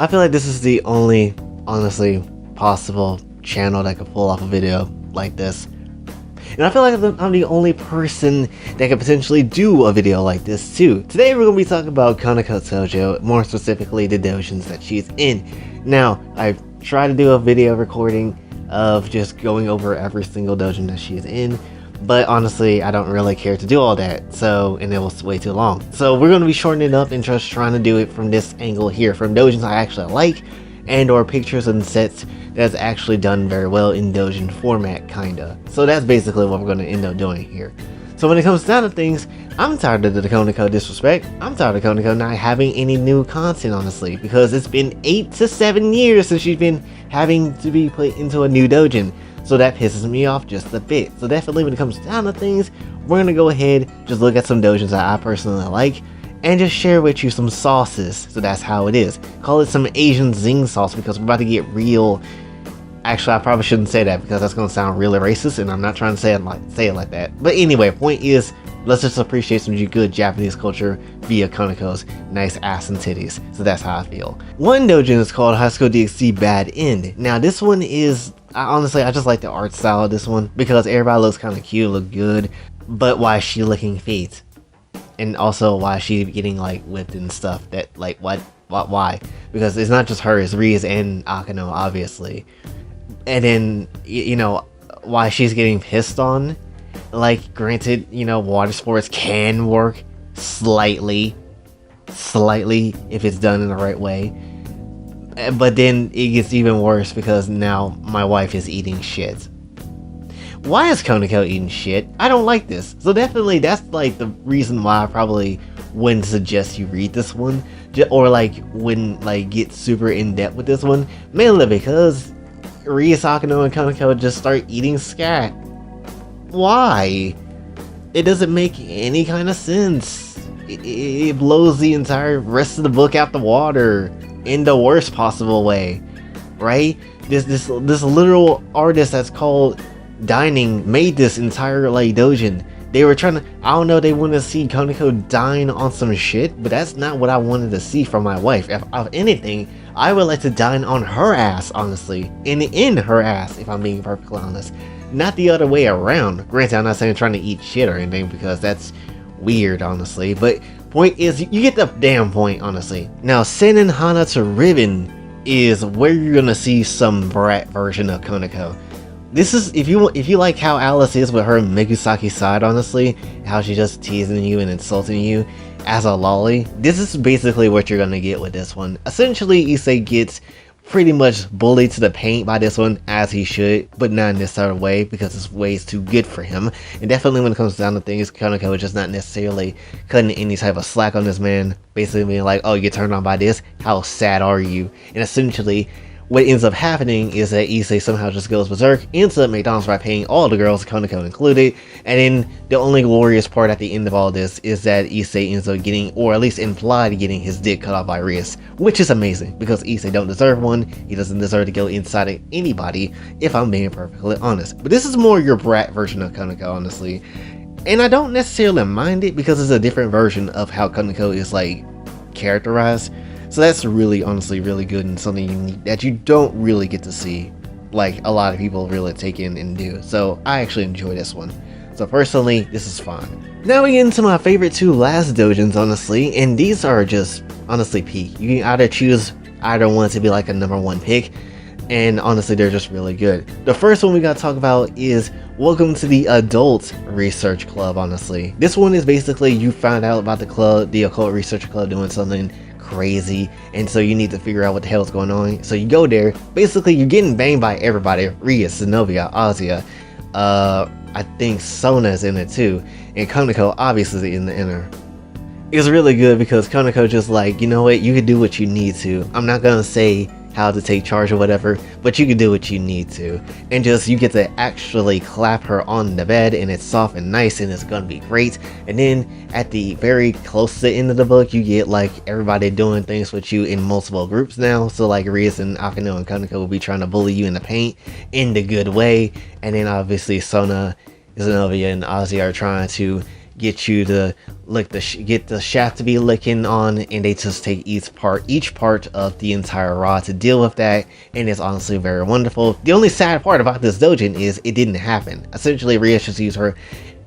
I feel like this is the only, honestly, possible channel that could pull off a video like this. And I feel like I'm the only person that could potentially do a video like this too. Today we're going to be talking about Koneko Tojo, more specifically the doujins that she's in. Now, I tried to do a video recording of just going over every single doujin that she is in, but honestly I don't really care to do all that, and it was way too long. So we're going to be shortening it up and just trying to do it from this angle here, from doujins I actually like, and or pictures and sets that's actually done very well in doujin format, kinda. So that's basically what we're going to end up doing here. So when it comes down to things, I'm tired of the Koneko disrespect. I'm tired of Koneko not having any new content, honestly, because it's been 8 to 7 years since she's been having to be put into a new doujin. So that pisses me off just a bit. So definitely when it comes down to things, we're going to go ahead, just look at some doujins that I personally like, and just share with you some sauces. So that's how it is. Call it some Asian zing sauce, because we're about to get real. Actually, I probably shouldn't say that because that's going to sound really racist, and I'm not trying to say it like that. But anyway, point is, let's just appreciate some good Japanese culture via Koneko's nice ass and titties. So that's how I feel. One doujin is called High School DxD Bad End. Now this one is, honestly, I just like the art style of this one because everybody looks kind of cute, look good. But why is she licking feet? And also why is she getting like whipped and stuff? That like why? Because it's not just her, it's Riz and Akano, obviously. And then, you know, why she's getting pissed on. Like, granted, you know, water sports can work slightly if it's done in the right way. But then it gets even worse because now my wife is eating shit. Why is Koneko eating shit? I don't like this. So definitely that's like the reason why I probably wouldn't suggest you read this one, or like wouldn't like get super in depth with this one, mainly because Riz, Akano, and Koneko just start eating scat. Why? It doesn't make any kind of sense. It blows the entire rest of the book out the water in the worst possible way, right? This literal artist that's called Dining made this entire like doujin. They were trying to, I don't know, they wanted to see Koneko dine on some shit, but that's not what I wanted to see from my wife. If anything, I would like to dine on her ass, honestly, and in her ass, if I'm being perfectly honest. Not the other way around. Granted, I'm not saying trying to eat shit or anything, because that's weird, honestly, but point is, you get the damn point, honestly. Now, Seinen Hana to Ribbon is where you're gonna see some brat version of Koneko. This is, if you like how Alice is with her Megusaki side, honestly, how she's just teasing you and insulting you as a lolly, this is basically what you're gonna get with this one. Essentially, Issei gets pretty much bullied to the paint by this one, as he should, but not in this sort of way, because this way is too good for him. And definitely when it comes down to things, Koneko is just not necessarily cutting any type of slack on this man, basically being like, oh, you get turned on by this? How sad are you? And essentially, what ends up happening is that Issei somehow just goes berserk, ends up McDonald's by paying all the girls, Koneko included, and then the only glorious part at the end of all this is that Issei ends up getting, or at least implied getting, his dick cut off by Riz, which is amazing, because Issei don't deserve one. He doesn't deserve to go inside of anybody, if I'm being perfectly honest. But this is more your brat version of Koneko, honestly, and I don't necessarily mind it, because it's a different version of how Koneko is like characterized. So that's really, honestly, really good, and something unique that you don't really get to see, like a lot of people really take in and do. So I actually enjoy this one. So personally, this is fun. Now we get into my favorite two last doujins, honestly, and these are just, honestly, peak. You can either choose either one to be like a #1 pick, and honestly, they're just really good. The first one we gotta talk about is Welcome to the Adult Research Club, honestly. This one is basically, you find out about the club, the Occult Research Club, doing something crazy, and so you need to figure out what the hell is going on. So you go there, basically you're getting banged by everybody. Rias, Zenobia, Azia, I think Sona's in it too, and Koneko obviously in the inner. It's really good because Koneko just like, you know what, you can do what you need to. I'm not gonna say how to take charge or whatever, but you can do what you need to, and just you get to actually clap her on the bed, and it's soft and nice, and it's gonna be great. And then at the very close to the end of the book, you get like everybody doing things with you in multiple groups now. So like Rias and Akano and Koneko will be trying to bully you in the paint in the good way, and then obviously Sona, Zenobia, and Ozzy are trying to get you to lick get the shaft to be licking on, and they just take each part of the entire rod to deal with that, and it's honestly very wonderful. The only sad part about this doujin is it didn't happen. Essentially, Ria just used her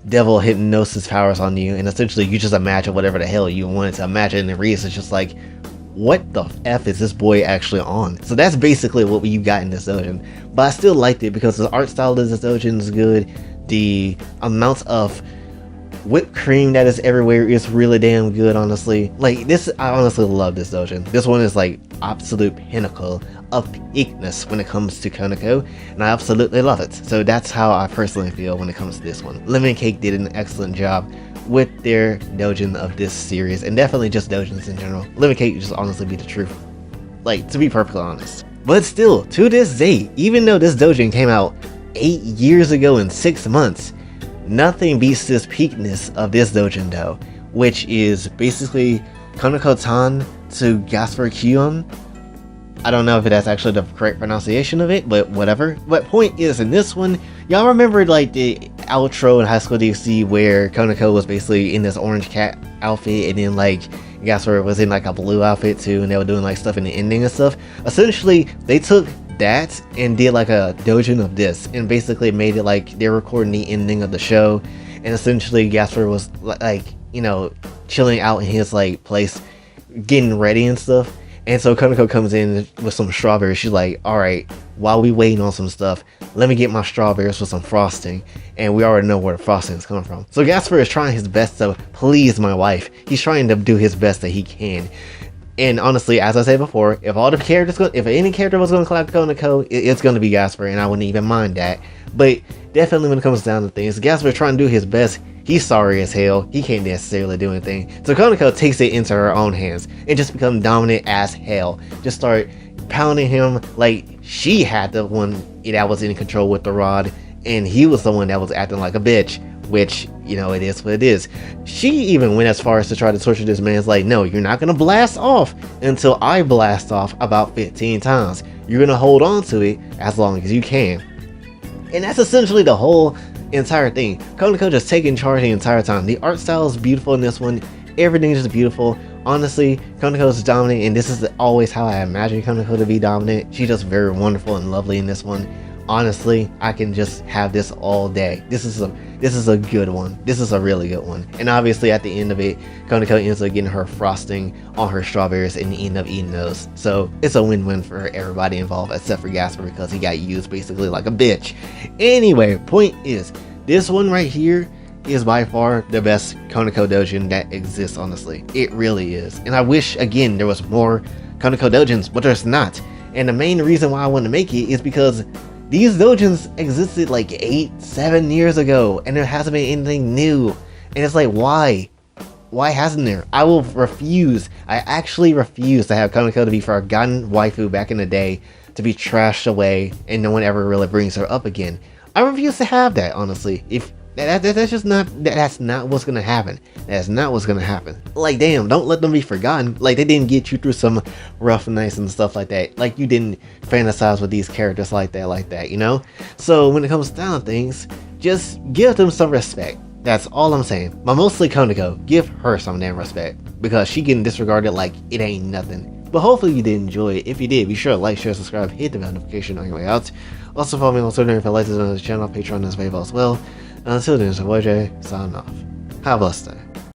devil hypnosis powers on you, and essentially you just imagine whatever the hell you wanted to imagine, and Ria's is just like, what the F is this boy actually on? So that's basically what you got in this doujin. But I still liked it because the art style of this doujin is good. The amount of whipped cream that is everywhere is really damn good, honestly. Like this, I honestly love this doujin. This one is like absolute pinnacle of peakness when it comes to Koneko, and I absolutely love it. So that's how I personally feel when it comes to this one. Lemon Cake did an excellent job with their doujin of this series, and definitely just doujins in general. Lemon Cake just honestly be the truth, like, to be perfectly honest. But still, to this day, even though this doujin came out 8 years ago in 6 months, nothing beats this peakness of this doujin though, which is basically Koneko-tan to Gasper Kyon. I don't know if that's actually the correct pronunciation of it, but whatever. But point is, in this one, y'all remember like the outro in High School DxD where Koneko was basically in this orange cat outfit, and then like Gasper was in like a blue outfit too, and they were doing like stuff in the ending and stuff. Essentially, they took that and did like a doujin of this, and basically made it like they're recording the ending of the show, and essentially Gasper was like, you know, chilling out in his like place, getting ready and stuff. And so Koneko comes in with some strawberries. She's like, alright, while we waiting on some stuff, let me get my strawberries with some frosting. And we already know where the frosting is coming from. So Gasper is trying his best to please my wife. He's trying to do his best that he can. And honestly, as I said before, if any character was going to collab Koneko, it's going to be Gasper, and I wouldn't even mind that. But definitely when it comes down to things, Gasper is trying to do his best. He's sorry as hell. He can't necessarily do anything. So Koneko takes it into her own hands and just become dominant as hell. Just start pounding him like she had the one that was in control with the rod, and he was the one that was acting like a bitch. Which, you know, it is what it is. She even went as far as to try to torture this man. It's like, no, you're not gonna blast off until I blast off about 15 times. You're gonna hold on to it as long as you can. And that's essentially the whole entire thing. Koneko just taking charge the entire time. The art style is beautiful in this one. Everything is just beautiful. Honestly, Koneko is dominant, and this is always how I imagine Koneko to be dominant. She's just very wonderful and lovely in this one. Honestly, I can just have this all day. This is a good one. This is a really good one. And obviously at the end of it, Koneko ends up getting her frosting on her strawberries and end up eating those. So it's a win-win for everybody involved except for Gasper, because he got used basically like a bitch. Anyway, point is, this one right here is by far the best Koneko doujin that exists, honestly. It really is. And I wish, again, there was more Koneko doujins, but there's not. And the main reason why I want to make it is because these doujins existed like 7 years ago, and there hasn't been anything new. And it's like, why? Why hasn't there? I will refuse. I actually refuse to have Koneko to be forgotten waifu back in the day, to be trashed away, and no one ever really brings her up again. I refuse to have that, honestly. If that's just not, that's not what's gonna happen. That's not what's gonna happen. Like, damn, don't let them be forgotten. Like, they didn't get you through some rough nights and stuff like that. Like, you didn't fantasize with these characters like that, you know? So when it comes down to things, just give them some respect. That's all I'm saying. But mostly Koneko, give her some damn respect, because she getting disregarded like it ain't nothing. But hopefully you did enjoy it. If you did, be sure to like, share, subscribe, hit the bell notification on your way out. Also follow me on Twitter if you like this on the channel. Patreon is available as well. And until then, it's your boy Jay, signing off. Have a blessed day.